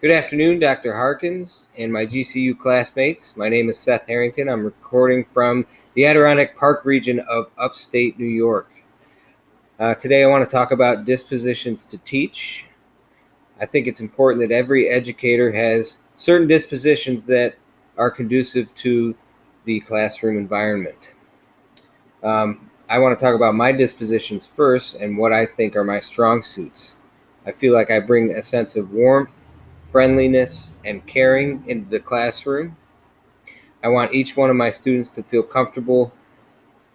Good afternoon, Dr. Harkins and my GCU classmates. My name is Seth Harrington. I'm recording from the Adirondack Park region of upstate New York. Today I want to talk about dispositions to teach. I think it's important that every educator has certain dispositions that are conducive to the classroom environment. I want to talk about my dispositions first and what I think are my strong suits. I feel like I bring a sense of warmth, friendliness, and caring into the classroom. I want each one of my students to feel comfortable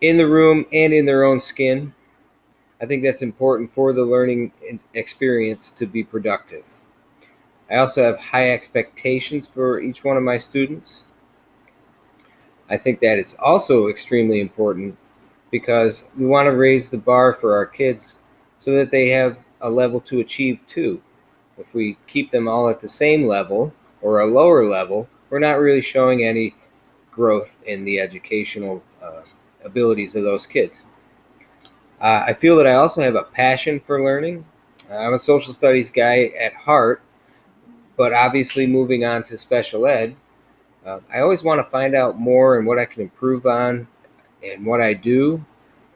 in the room and in their own skin. I think that's important for the learning experience to be productive. I also have high expectations for each one of my students. I think that it's also extremely important because we want to raise the bar for our kids so that they have a level to achieve too. If we keep them all at the same level or a lower level, we're not really showing any growth in the educational abilities of those kids. I feel that I also have a passion for learning. I'm a social studies guy at heart, but obviously moving on to special ed, I always want to find out more and what I can improve on and what I do,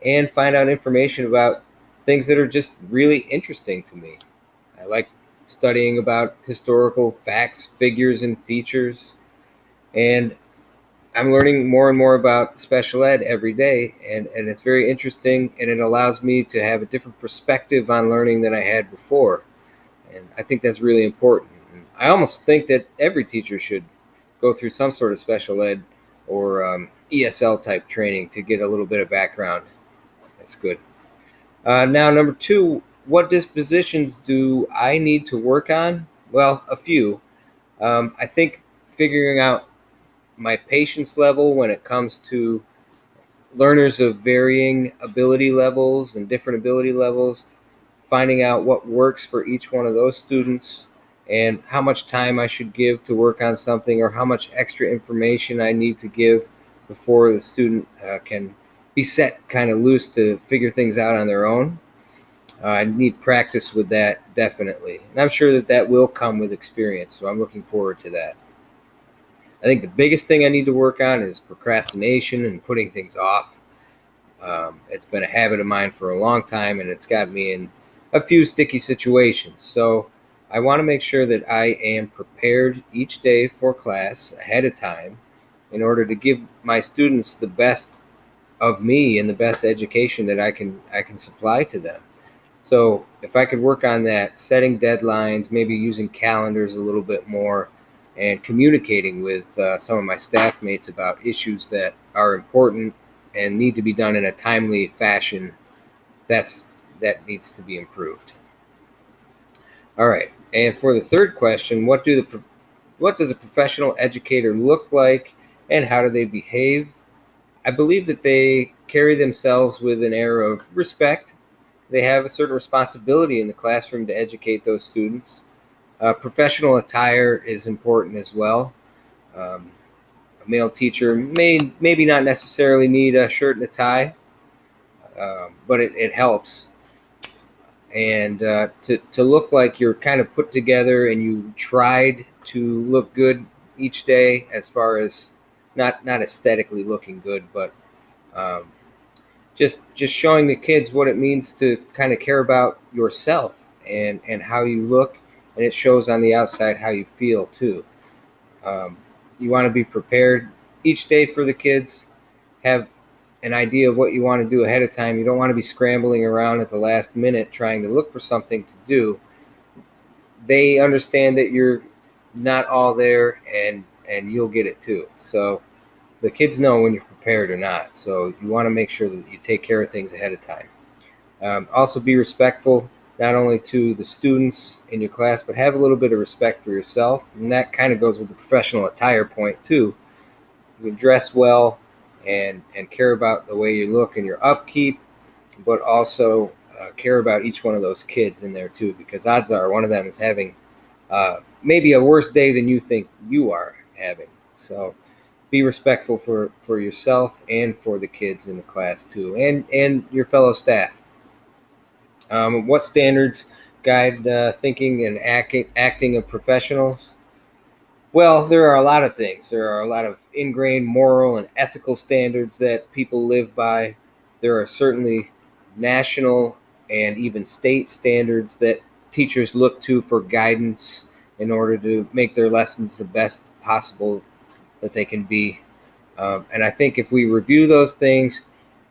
and find out information about things that are just really interesting to me. I like studying about historical facts, figures, and features, and I'm learning more and more about special ed every day, and it's very interesting, and it allows me to have a different perspective on learning than I had before. And I think that's really important. And I almost think that every teacher should go through some sort of special ed or ESL type training to get a little bit of background. That's good. Now, number two, what dispositions do I need to work on? Well, a few. I think figuring out my patience level when it comes to learners of varying ability levels and different ability levels, finding out what works for each one of those students and how much time I should give to work on something or how much extra information I need to give before the student can be set kind of loose to figure things out on their own. I need practice with that, definitely. And I'm sure that that will come with experience, so I'm looking forward to that. I think the biggest thing I need to work on is procrastination and putting things off. It's been a habit of mine for a long time, and it's got me in a few sticky situations. So I want to make sure that I am prepared each day for class ahead of time in order to give my students the best of me and the best education that I can supply to them. So if I could work on that, setting deadlines, maybe using calendars a little bit more, and communicating with some of my staff mates about issues that are important and need to be done in a timely fashion, that needs to be improved. All right. And for the third question, what does a professional educator look like and how do they behave? I believe that they carry themselves with an air of respect. They have a certain responsibility in the classroom to educate those students. Professional attire is important as well. Um, a male teacher may maybe not necessarily need a shirt and a tie, but it helps. And to look like you're kind of put together and you tried to look good each day, as far as not aesthetically looking good, but um, just showing the kids what it means to kind of care about yourself and how you look, and it shows on the outside how you feel too. Um, you want to be prepared each day for the kids. Have an idea of what you want to do ahead of time. You don't want to be scrambling around at the last minute trying to look for something to do. They understand that you're not all there, and you'll get it too. So the kids know when you're prepared or not. So you want to make sure that you take care of things ahead of time. Also, be respectful not only to the students in your class, but have a little bit of respect for yourself. And that kind of goes with the professional attire point too. You dress well and care about the way you look and your upkeep, but also care about each one of those kids in there too, because odds are one of them is having maybe a worse day than you think you are having. So be respectful for yourself and for the kids in the class too, and your fellow staff. What standards guide thinking and acting of professionals? Well, there are a lot of things. There are a lot of ingrained moral and ethical standards that people live by. There are certainly national and even state standards that teachers look to for guidance in order to make their lessons the best possible that they can be. And I think if we review those things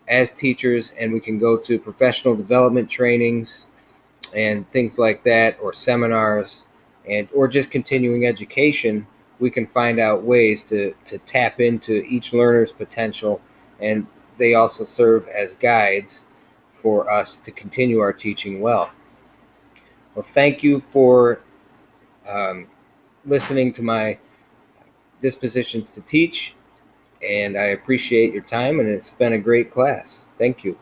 as teachers and we can go to professional development trainings and things like that, or seminars, and or just continuing education, we can find out ways to tap into each learner's potential, and they also serve as guides for us to continue our teaching well. Well, thank you for um, listening to my dispositions to teach, and I appreciate your time, and it's been a great class. Thank you.